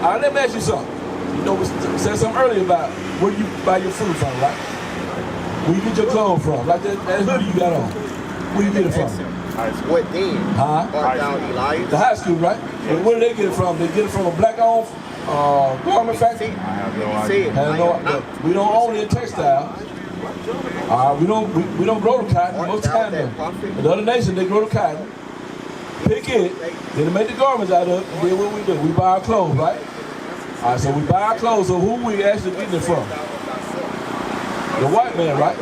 All right, let me ask you something. You know, we said something earlier about where you buy your food from, right? Where you get your clothes from, like that hoodie you got on. Where you get it from? What then? Huh? The high school, right? And where do they get it from? They get it from a black-owned garment factory? We don't own it in textile. We don't grow the cotton. Most time, in the other nation, they grow the cotton, pick it, then they make the garments out of it, and then what we do? We buy our clothes, right? All right, so we buy our clothes, so who we actually getting it from? The white man, right?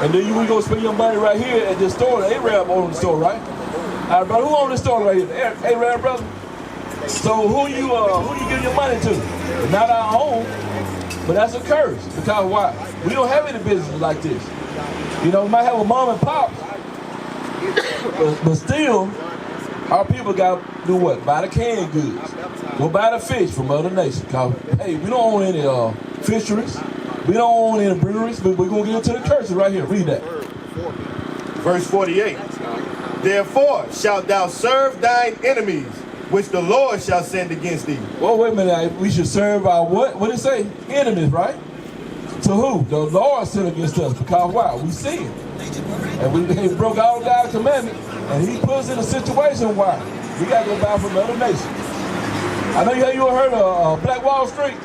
And then we go spend your money right here at this store. The Arab owns the store, right? All right, brother, who owns the store right here? The Arab brother? So who you giving your money to? Not our own, but that's a curse. Because why? We don't have any business like this. You know, we might have a mom and pop, but still, our people got to do what? Buy the canned goods. Go buy the fish from other nations. Cause, hey, we don't own any fisheries. We don't own any breweries, but we're going to get into the curses right here. Read that. Verse 48. Therefore shalt thou serve thine enemies, which the Lord shall send against thee. Well, wait a minute. We should serve our what? What did it say? Enemies, right? To who? The Lord sent against us. Because why? We sin. And we broke all God's commandments. And he puts us in a situation where we got to go buy from other nations. I know you heard of Black Wall Street,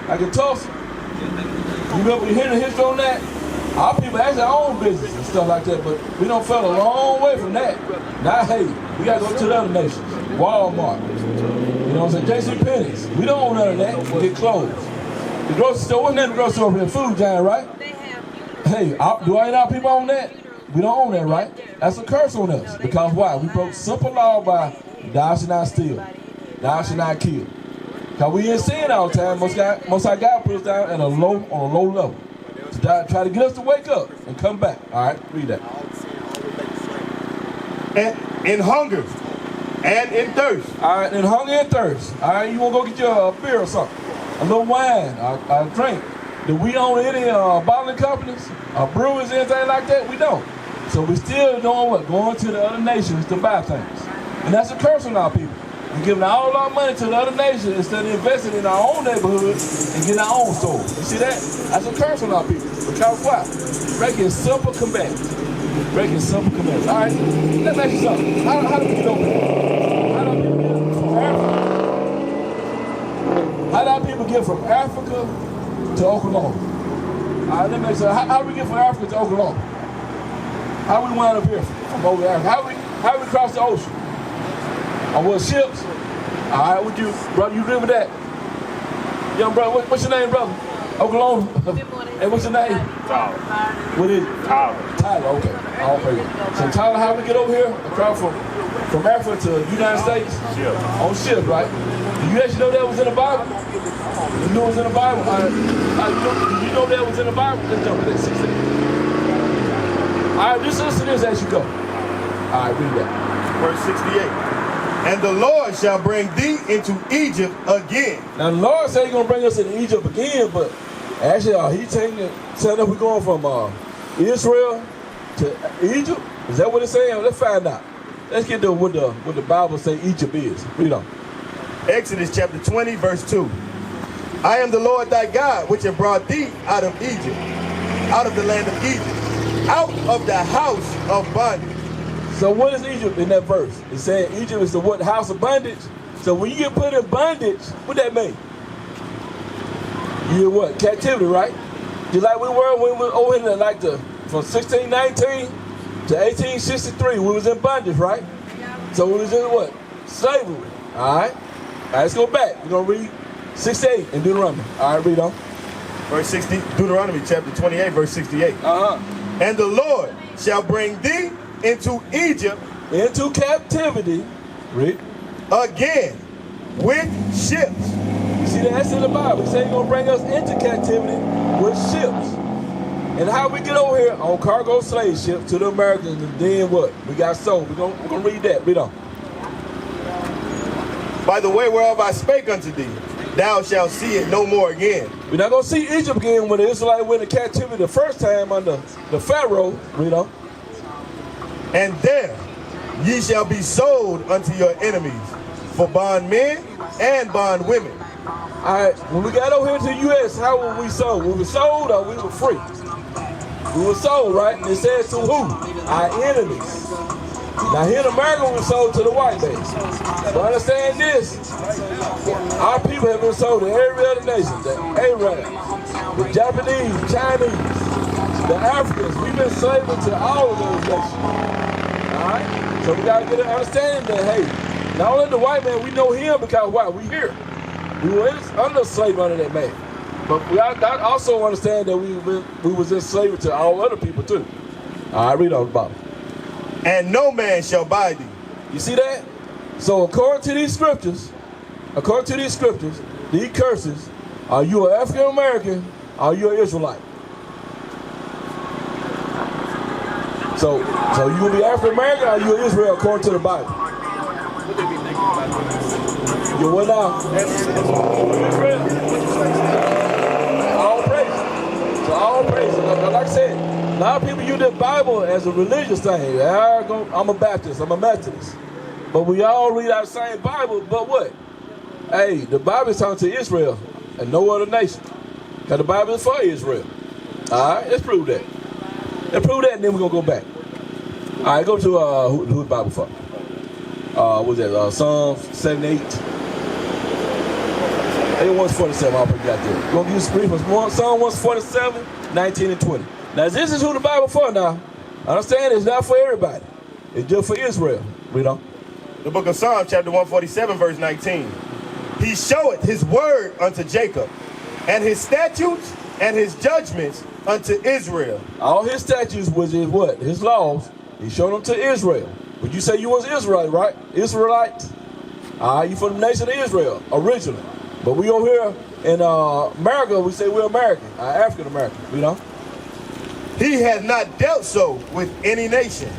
like in Tulsa. You remember you hear the history on that? Our people actually own business and stuff like that, but we don't fell a long way from that. Now, hey, we got to go to the other nations. Walmart, you know what I'm saying? JCPenney's. We don't own none of that. We get clothes. The grocery store, wasn't that the grocery store over here? Food giant, right? Hey, do any of our people own that? We don't own that, right? That's a curse on us. Because why? We broke simple law by thou shalt not steal, thou shalt not kill. Because we ain't sin all the time. Most our God put us down at on a low level. To try to get us to wake up and come back. All right, read that. And in hunger and in thirst. All right, in hunger and thirst. All right, you want to go get your beer or something? A little wine, a drink. Do we own any bottling companies, brewers, anything like that? We don't. So we still doing what? Going to the other nations to buy things. And that's a curse on our people. We're giving all our money to the other nations instead of investing in our own neighborhood and getting our own stores. You see that? That's a curse on our people. Because why? Breaking simple commandments. Breaking simple commandments. All right, let me ask you something. How do we get over here? How do people get from Africa? How do our people get from Africa to Oklahoma? All right, let me ask you something. How do we get from Africa to Oklahoma? How we wind up here from over Africa? How we cross the ocean? On what, ships? All right, would you, brother, you agree with that? Young brother, what's your name, brother? Oklahoma? Hey, what's your name? Tyler. What is it? Tyler, okay. All praise. So Tyler, how we get over here? Across from Africa to the United States? Ship. On ship, right? Do you actually know that was in the Bible? You know it was in the Bible? You know that was in the Bible? Let's jump to that 16. All right, just listen to this as you go. All right, read that. Verse 68. And the Lord shall bring thee into Egypt again. Now the Lord said he's going to bring us into Egypt again, but actually he's saying that we're going from Israel to Egypt. Is that what it's saying? Let's find out. Let's get to what the Bible say Egypt is. Read on. Exodus chapter 20, verse 2. I am the Lord thy God, which have brought thee out of Egypt, out of the land of Egypt, out of the house of bondage. So what is Egypt in that verse? It's saying Egypt is the what? House of bondage. So when you get put in bondage, what that mean? You what? Captivity, right? Just like we were when we were over here like from 1619 to 1863, we was in bondage, right? So we was in what? Slavery. All right, let's go back. We're going to read 68 in Deuteronomy. All right, read on. verse 60, Deuteronomy chapter 28, verse 68. And the Lord shall bring thee into Egypt, into captivity, Rick, again with ships. You see, that's in the Bible. He said he's going to bring us into captivity with ships. And how we get over here? On cargo slave ships to the Americans, and then what? We got sold. We're going to read that. Read on. By the way whereof I spake unto thee, thou shalt see it no more again. We're not going to see Egypt again when the Israelites went into captivity the first time under the Pharaoh. Read on. And there ye shall be sold unto your enemies for bondmen and bondwomen. All right, when we got over here to the U.S., how were we sold? We were sold or we were free? We were sold, right? And it says to who? Our enemies. Now here in America, we were sold to the white man. But understand this, our people have been sold to every other nation. The Arabs, the Japanese, Chinese, the Africans. We've been slaves to all of those nations. All right? So we got to get an understanding that, hey, not only the white man, we know him because why? We here. We were under slavery under that man. But we also understand that we was in slavery to all other people too. All right, read on the bottom. And no man shall buy thee. You see that? So according to these scriptures, these curses, are you an African American? Are you an Israelite? So you will be African American or are you an Israel according to the Bible? You what now? Israel. All praise. So all praise. Like I said, a lot of people use the Bible as a religious thing. I'm a Baptist, I'm a Methodist. But we all read our same Bible, but what? Hey, the Bible is talking to Israel and no other nation. Because the Bible is for Israel. All right, let's prove that. Let's prove that and then we're going to go back. All right, go to who's the Bible for? What's that? Psalms 78. 147, I'll put that there. We're going to use three from Psalm 147, 19 and 20. Now, this is who the Bible for now. Understand it's not for everybody. It's just for Israel. Read on. The book of Psalms, chapter 147, verse 19. He showeth his word unto Jacob, and his statutes and his judgments unto Israel. All his statutes was his what? His laws. He showed them to Israel. But you say you was Israelite, right? Israelites. You from the nation of Israel, originally. But we over here in America, we say we're American, African American, you know? He has not dealt so with any nation.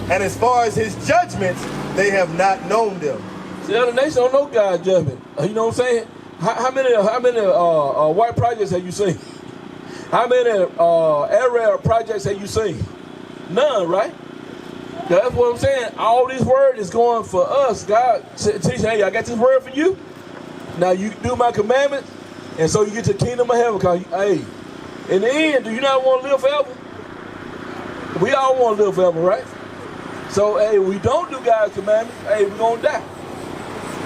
And as far as his judgments, they have not known them. See, other nations don't know God's judgment. You know what I'm saying? How many white projects have you seen? How many Arab projects have you seen? None, right? That's what I'm saying. All this word is going for us. God teaching, hey, I got this word for you. Now you do my commandments, and so you get to the kingdom of heaven. Because, hey, in the end, do you not want to live forever? We all want to live forever, right? So, hey, we don't do God's commandments, hey, we're going to die.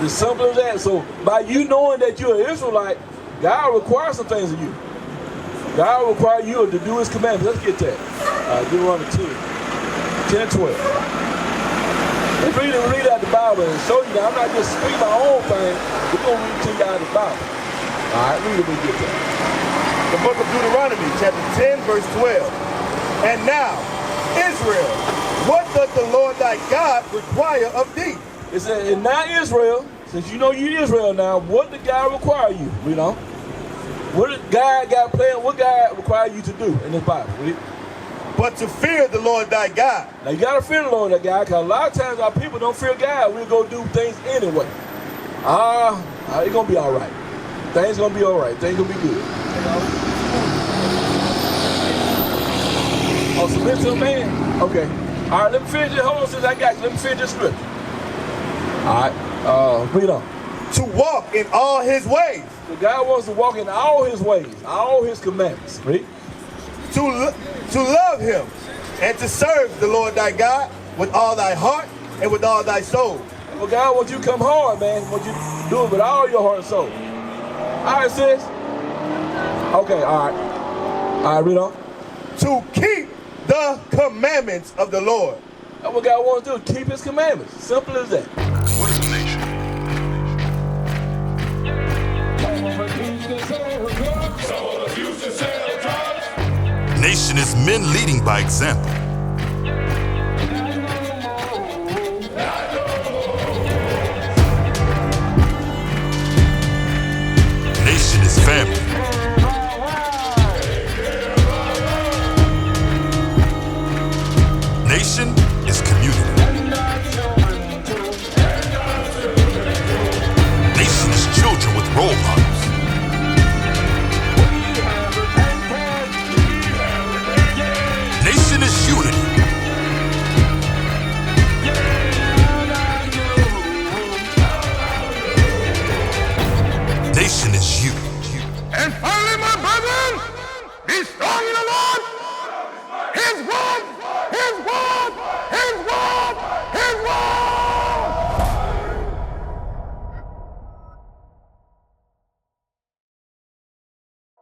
It's simple as that. So, by you knowing that you're an Israelite, God requires some things of you. God will require you to do his commandments. Let's get that. Deuteronomy 10 and 12. Let's read out the Bible and show you that I'm not just speaking my own thing. We're going to read to you out the Bible. All right, read it when we get that. The book of Deuteronomy, chapter 10, verse 12. And now, Israel, what doth the Lord thy God require of thee? It says, and now Israel, since you know you're Israel now, what did God require you? You know? What did God plan? What God require you to do in this Bible? Read. But to fear the Lord thy God. Now you gotta fear the Lord thy God, because a lot of times our people don't fear God. We'll go do things anyway. It's gonna be all right. Things gonna be all right. Things gonna be good. Oh, submit to a man? Okay. All right, let me finish this. Hold on, since I got you. Let me finish this scripture. All right, read on. To walk in all his ways. So God wants to walk in all his ways, all his commandments. Read. To love him and to serve the Lord thy God with all thy heart and with all thy soul. Well, God wants you to come hard, man. He wants you to do it with all your heart and soul. All right, sis. Okay, all right. All right, read on. To keep the commandments of the Lord. That's what God wants to do, keep his commandments. Simple as that. What is a nation? Some of the Nation is men leading by example. Nation is family.